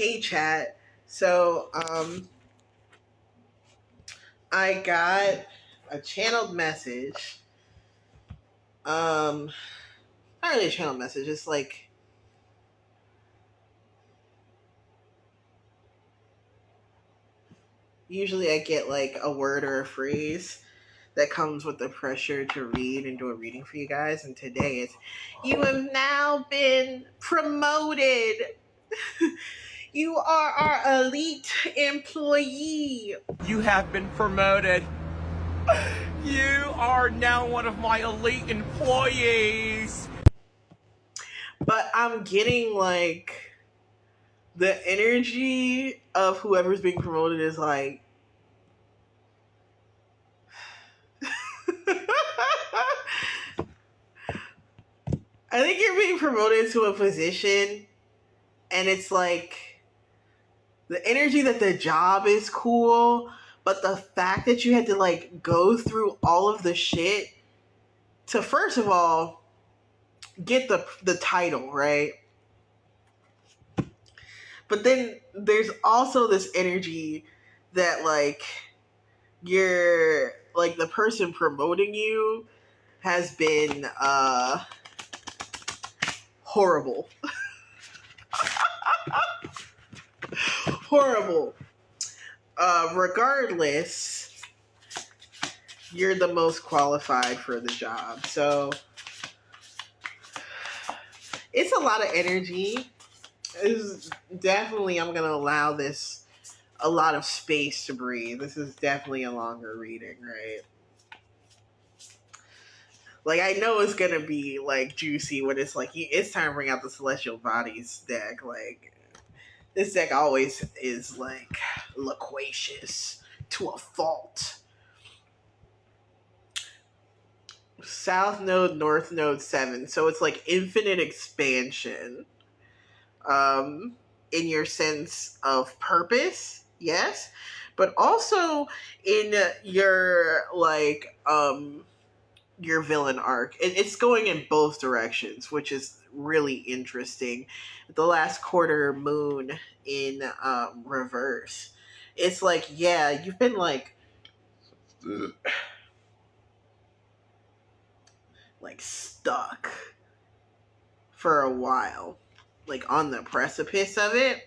Hey chat. So I got a channeled message. Um Not really a channeled message, it's like usually I get like a word or a phrase that comes with the pressure to read and do a reading for you guys, and today it's you have now been promoted. You are our elite employee. You have been promoted. You are now one of my elite employees. But I'm getting like the energy of whoever's being promoted is like I think you're being promoted to a position and it's like the energy that the job is cool, but the fact that you had to like go through all of the shit to first of all get the title, right? But then there's also this energy that like you're like the person promoting you has been horrible. Horrible. Regardless, you're the most qualified for the job. So it's a lot of energy. It's definitely, I'm going to allow this a lot of space to breathe. This is definitely a longer reading, right? Like, I know it's going to be, like, juicy when it's like, it's time to bring out the Celestial Bodies deck. Like, this deck always is, like, loquacious to a fault. South Node, North Node 7. So it's, like, infinite expansion. In your sense of purpose, yes. But also in your, like, your villain arc. It's going in both directions, which is really interesting. The last quarter moon in reverse. It's like, yeah, you've been like stuck for a while, like on the precipice of it.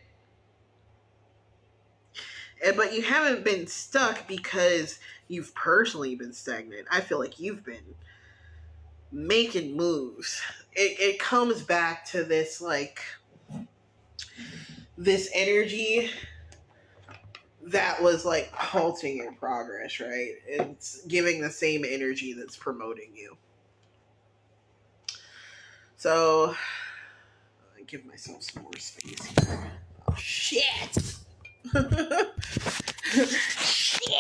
But you haven't been stuck because you've personally been stagnant. I feel like you've been making moves. It comes back to this like this energy that was like halting your progress, right? It's giving the same energy that's promoting you. So I give myself some more space here. Oh shit. Shit.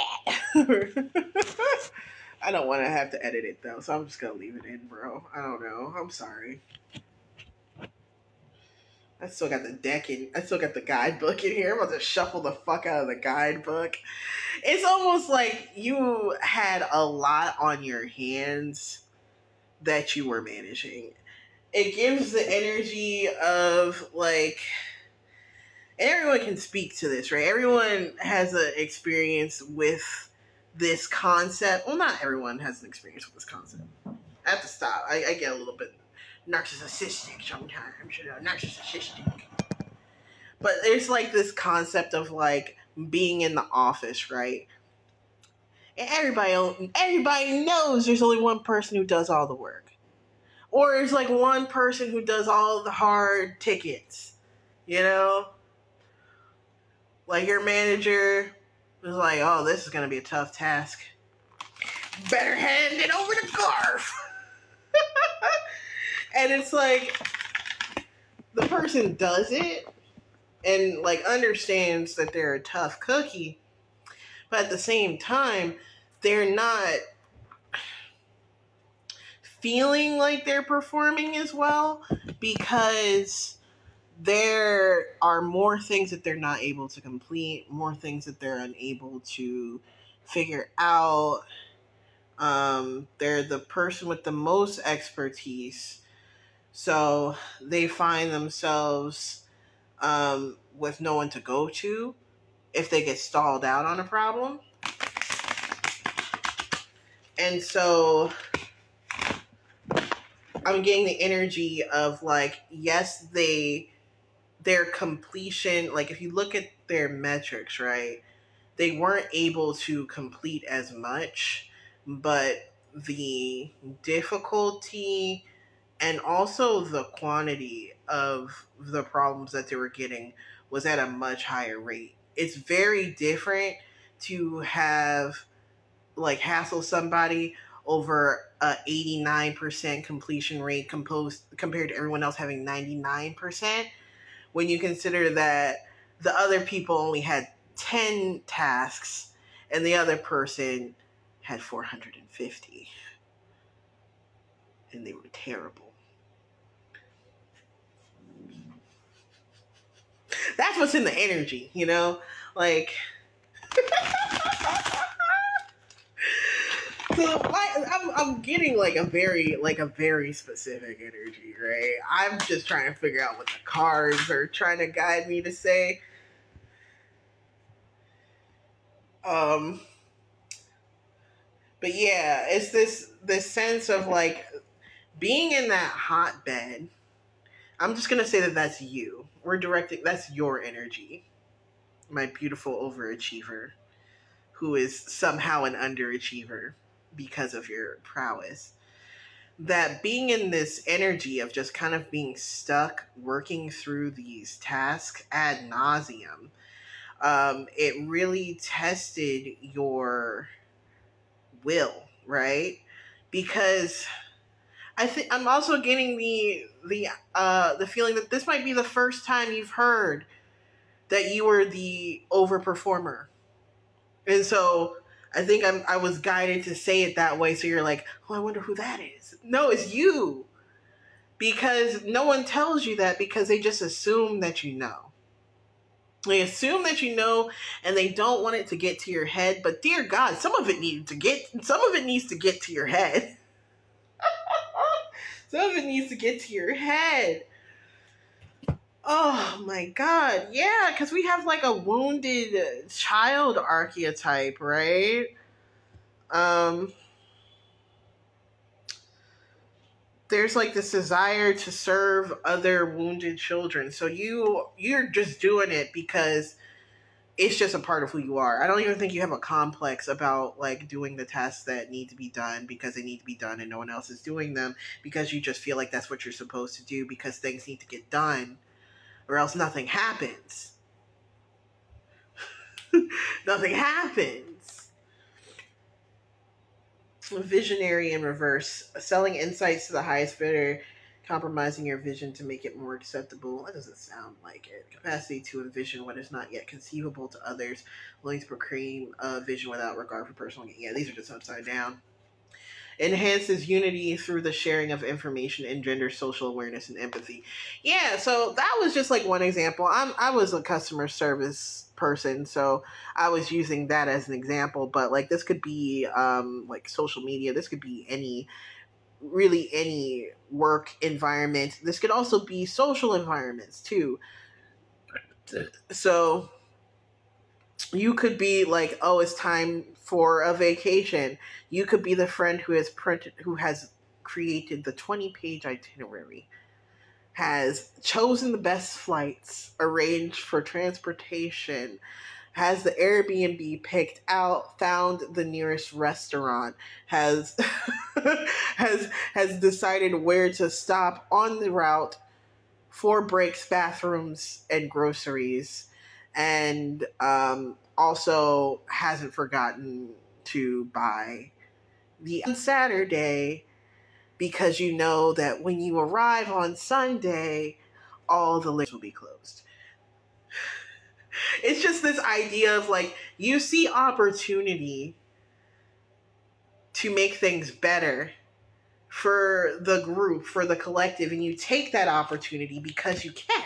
I don't want to have to edit it though, so I'm just gonna leave it in, bro. I don't know. I'm sorry. I still got the deck in. I still got the guidebook in here. I'm about to shuffle the fuck out of the guidebook. It's almost like you had a lot on your hands that you were managing. It gives the energy of like everyone can speak to this, right? Everyone has an experience with this concept. Well, not everyone has an experience with this concept. I have to stop. I get a little bit narcissistic sometimes, narcissistic. But there's like this concept of like being in the office, right? And everybody knows there's only one person who does all the work. Or there's like one person who does all the hard tickets, you know? Like your manager was like, oh, this is going to be a tough task. Better hand it over to Garf. And it's like the person does it and like understands that they're a tough cookie, but at the same time, they're not feeling like they're performing as well because there are more things that they're not able to complete, more things that they're unable to figure out. They're the person with the most expertise, so they find themselves with no one to go to if they get stalled out on a problem. And so I'm getting the energy of like, yes, their completion, like if you look at their metrics, right, they weren't able to complete as much, but the difficulty and also the quantity of the problems that they were getting was at a much higher rate. It's very different to have like hassle somebody over a 89% completion rate composed compared to everyone else having 99%, when you consider that the other people only had 10 tasks and the other person had 450 and they were terrible. That's what's in the energy, you know? Like, so I'm getting like a very specific energy, right? I'm just trying to figure out what the cards are trying to guide me to say. But yeah, it's this sense of like being in that hotbed. I'm just gonna say that that's you. We're directing. That's your energy, my beautiful overachiever, who is somehow an underachiever because of your prowess. That being in this energy of just kind of being stuck working through these tasks ad nauseum, it really tested your will, right? Because I think I'm also getting the feeling that this might be the first time you've heard that you were the overperformer, and so I think I was guided to say it that way. So you're like, oh, I wonder who that is. No, it's you, because no one tells you that because they just assume that you know. They assume that you know, and they don't want it to get to your head. But dear God, some of it needs to get to your head. Some of it needs to get to your head. Oh my God, yeah, because we have like a wounded child archetype, right? There's like this desire to serve other wounded children. So you're just doing it because it's just a part of who you are. I don't even think you have a complex about like doing the tasks that need to be done because they need to be done and no one else is doing them, because you just feel like that's what you're supposed to do because things need to get done or else nothing happens. Nothing happens. Visionary in reverse, selling insights to the highest bidder, compromising your vision to make it more acceptable. That doesn't sound like it. Capacity to envision what is not yet conceivable to others, willing to proclaim a vision without regard for personal gain. Yeah, these are just upside down. Enhances unity through the sharing of information, engenders social awareness and empathy. Yeah, so that was just like one example. I was a customer service person, so I was using that as an example. But like this could be like social media. This could be any work environment. This could also be social environments too. So you could be like, oh, it's time for a vacation. You could be the friend who has created the 20-page itinerary, has chosen the best flights, arranged for transportation, has the Airbnb picked out, found the nearest restaurant, has has decided where to stop on the route, 4 breaks, bathrooms, and groceries, and also hasn't forgotten to buy the on Saturday, because you know that when you arrive on Sunday, all the liquors will be closed. It's just this idea of like, you see opportunity to make things better for the group, for the collective, and you take that opportunity because you can.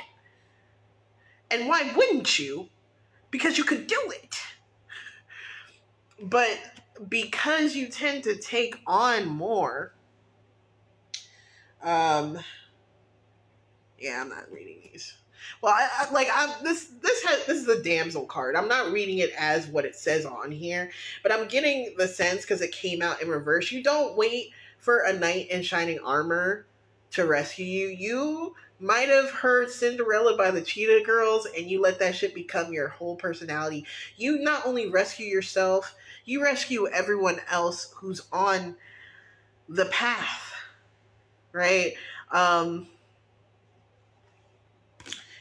And why wouldn't you? Because you could do it. But because you tend to take on more, yeah, I'm not reading these. Well, this is a damsel card. I'm not reading it as what it says on here, but I'm getting the sense because it came out in reverse. You don't wait for a knight in shining armor to rescue you. You might have heard Cinderella by the Cheetah Girls, and you let that shit become your whole personality. You not only rescue yourself, you rescue everyone else who's on the path, right? Um,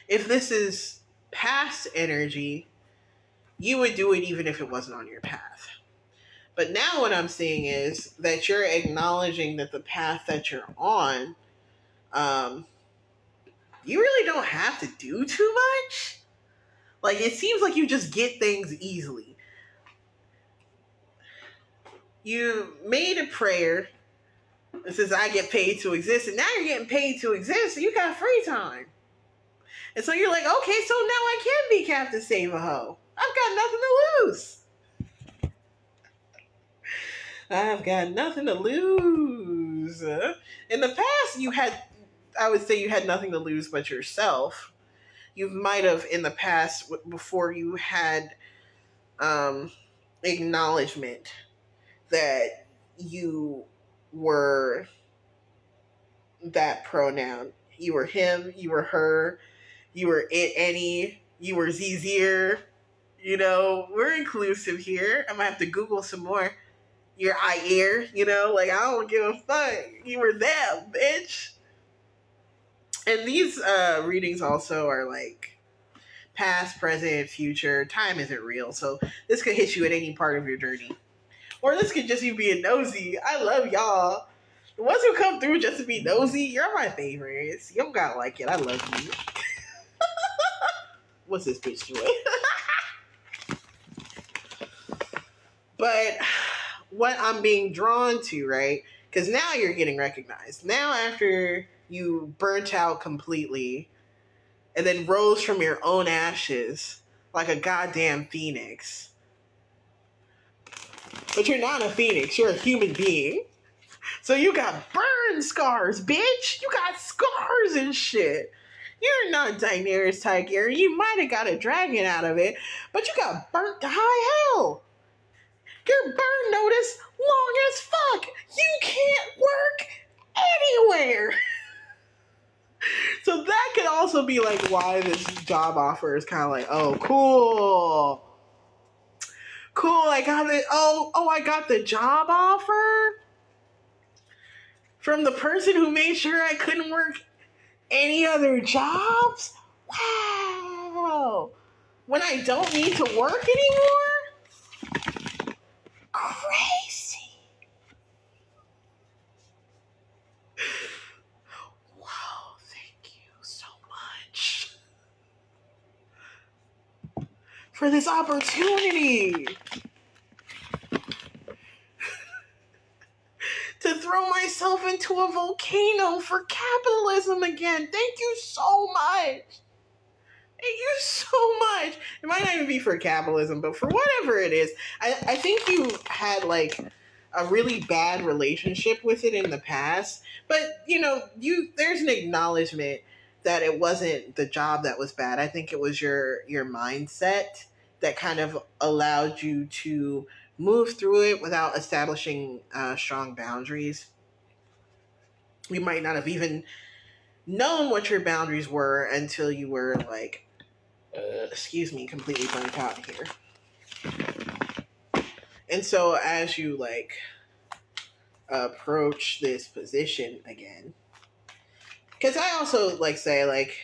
if this is past energy, you would do it even if it wasn't on your path. But now what I'm seeing is that you're acknowledging that the path that you're on, um, you really don't have to do too much. Like, it seems like you just get things easily. You made a prayer that says, I get paid to exist, and now you're getting paid to exist, so you got free time. And so you're like, okay, so now I can be Captain Save-A-Ho. I've got nothing to lose. I've got nothing to lose. In the past, I would say you had nothing to lose but yourself. You might have, in the past, before you had acknowledgement that you were that pronoun. You were him, you were her, you were it, any, you were Zizir. You know, we're inclusive here. I'm gonna have to Google some more. Your eye ear, you know, like I don't give a fuck. You were them, bitch. And these readings also are like past, present, future. Time isn't real, so this could hit you at any part of your journey. Or this could just you being nosy. I love y'all. The ones who come through just to be nosy, you're my favorites. You don't gotta like it. I love you. What's this bitch doing? But what I'm being drawn to, right? Because now you're getting recognized. Now after you burnt out completely and then rose from your own ashes like a goddamn phoenix. But you're not a phoenix, you're a human being. So you got burn scars, bitch. You got scars and shit. You're not Daenerys Targaryen. You might have got a dragon out of it, but you got burnt to high hell. Your burn notice long as fuck. You can't work anywhere. So that could also be like why this job offer is kind of like, oh, cool. Cool, I got it. Oh, I got the job offer from the person who made sure I couldn't work any other jobs? Wow. When I don't need to work anymore? Crazy. Wow, thank you so much for this opportunity to throw myself into a volcano for capitalism again. Thank you so much. Thank you so much. It might not even be for capitalism, but for whatever it is, I think you had like a really bad relationship with it in the past. But you know, there's an acknowledgement that it wasn't the job that was bad. I think it was your mindset that kind of allowed you to move through it without establishing strong boundaries. You might not have even known what your boundaries were until you were like, completely burnt out here. And so as you like approach this position again, because I also like say like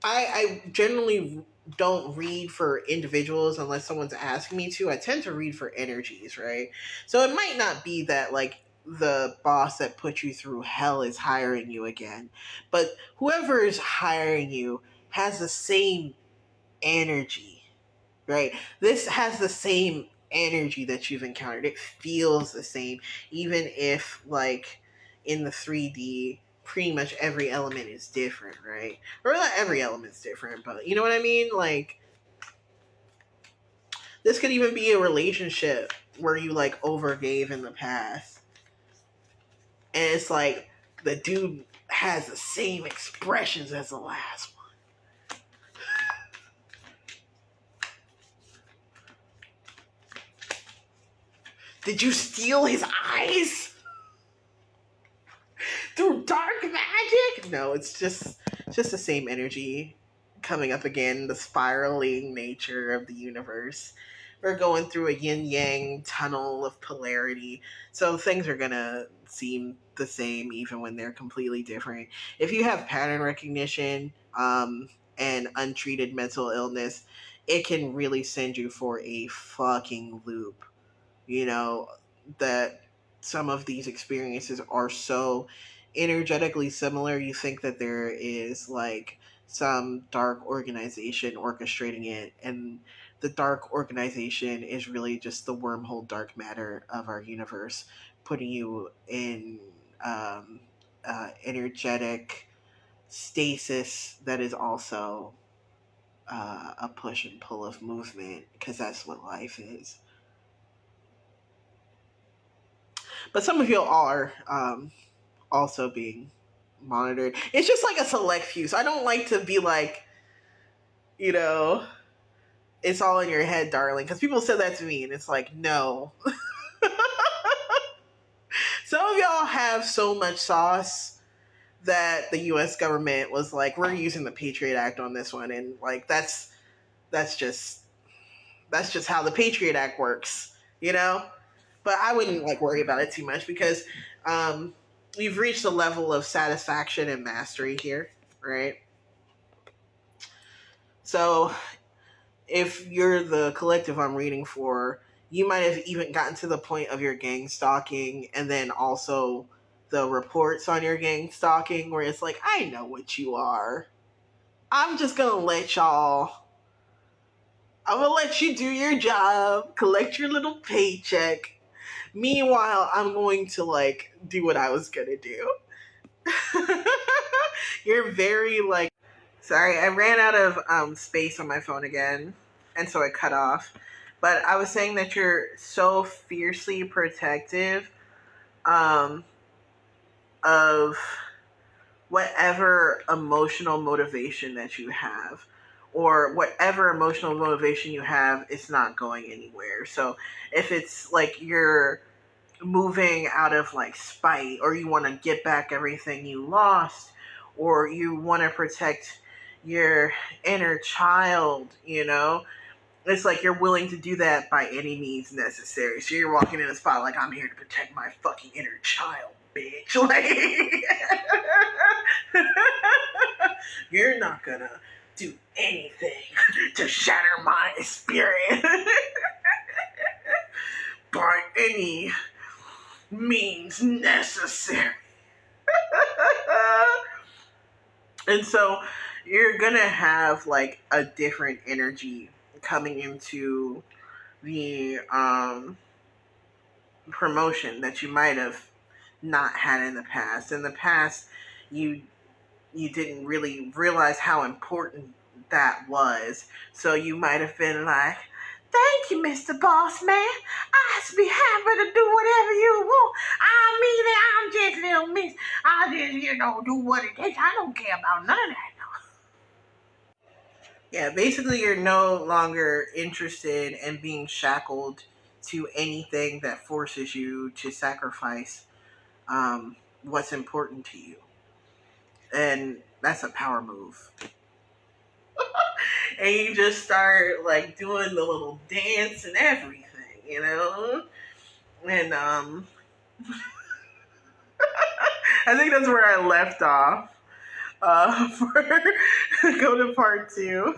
I generally don't read for individuals unless someone's asking me to. I tend to read for energies, right? So it might not be that like the boss that put you through hell is hiring you again, but whoever is hiring you has the same energy, right? This has the same energy that you've encountered. It feels the same, even if like in the 3D pretty much every element is different, right? Or not every element's different, but you know what I mean? Like this could even be a relationship where you like overgave in the past, and it's like the dude has the same expressions as the last one. Did you steal his eyes? Through dark magic? No, it's just the same energy coming up again, the spiraling nature of the universe. We're going through a yin-yang tunnel of polarity, so things are gonna seem the same even when they're completely different. If you have pattern recognition and untreated mental illness, it can really send you for a fucking loop. You know, that some of these experiences are so energetically similar, you think that there is like some dark organization orchestrating it, and the dark organization is really just the wormhole dark matter of our universe, putting you in energetic stasis that is also a push and pull of movement, because that's what life is. But some of you are also being monitored. It's just like a select few. So I don't like to be like, you know, it's all in your head, darling. Because people said that to me, and it's like, no. Some of y'all have so much sauce that the U.S. government was like, we're using the Patriot Act on this one, and like that's just how the Patriot Act works, you know. But I wouldn't like worry about it too much, because we've reached a level of satisfaction and mastery here, right? So if you're the collective I'm reading for, you might have even gotten to the point of your gang stalking, and then also the reports on your gang stalking where it's like, I know what you are. I'm just gonna let you do your job, collect your little paycheck. Meanwhile, I'm going to like do what I was gonna do. You're very like, sorry, I ran out of space on my phone again, and so it cut off. But I was saying that you're so fiercely protective of whatever emotional motivation that you have, or whatever emotional motivation you have is not going anywhere. So if it's like you're moving out of like spite, or you want to get back everything you lost, or you want to protect your inner child, you know, it's like you're willing to do that by any means necessary. So you're walking in a spot like, I'm here to protect my fucking inner child, bitch. Like, you're not gonna do anything to shatter my spirit by any means necessary. And so you're gonna have like a different energy coming into the promotion that you might have not had in the past. In the past, you didn't really realize how important that was. So you might have been like, thank you, Mr. Boss Man. I'd be happy to do whatever you want. I'm just little miss. I just, do what it takes. I don't care about none of that. Yeah, basically you're no longer interested in being shackled to anything that forces you to sacrifice what's important to you. And that's a power move. And you just start like doing the little dance and everything, you know? And I think that's where I left off for go to part 2.